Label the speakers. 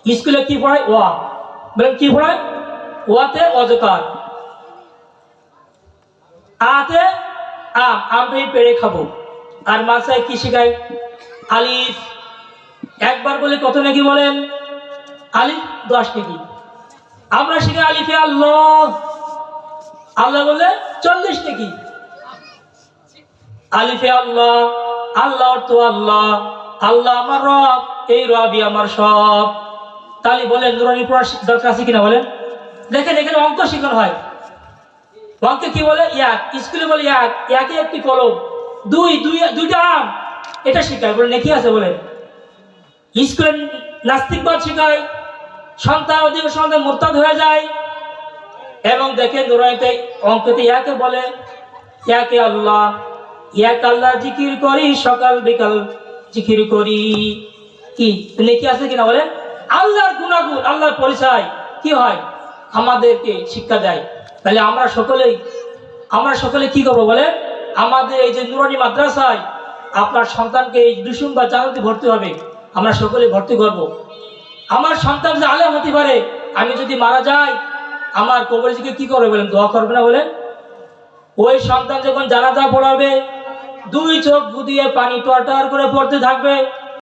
Speaker 1: স্কুলে কি পড়ায়? ওয়া। বলেন কি পড়ায়? ওয়াতে অজকার, আতে আম, আমটাই পেড়ে খাবো। আর মাসায় কি শেখায়? আলিফ। একবার বলে কত নাকি বলেন? আলিফ 10 নাকি। আমরা শিখে আলিফে আল্লাহ, আল্লাহ বলে 40 নাকি। আলিফে আল্লাহ, আল্লাহ অর্থ আল্লাহ, আল্লাহ আমার রব, এই রবই আমার সব। তাহলে বলেন নুরানি পড়ার দরকার আছে কিনা বলেন? দেখেন এখানে অঙ্ক শেখানো হয়। অঙ্কে কি বলে? এক। স্কুলে বলে এক, একে একটি কলম, দুইটা আম, এটা শেখায়। বলে নাকি আছে বলেন? স্কুলে নাস্তিকবাদ শেখায়, সন্তান অধিক সন্তান মোরতাদ হয়ে যায়। এবং দেখেন নুরানিতে অঙ্কতে একে বলে একে আল্লাহ, এক আল্লাহ জিকির করি, সকাল বিকাল জিকির করি। কি নেকি আছে কিনা বলেন? আল্লাহর গুণাগুণ, আল্লাহর পরিচয় কি হয় আমাদেরকে শিক্ষা দেয়। তাহলে আমরা সকলে কি করবো বলে? আমাদের এই যে নুরানি মাদ্রাসায় আপনার সন্তানকে এই দুসুম বা জানাতে ভর্তি হবে, আমরা সকলে ভর্তি করব। আমার সন্তান যে আলেম হতে পারে, আমি যদি মারা যাই আমার কবরে থেকে কি করবে বলেন? দোয়া করবে না বলেন? ওই সন্তান যখন জানাজা পড়াবে, দুই চোখ বুদিয়ে পানি টর করে পড়তে থাকবে।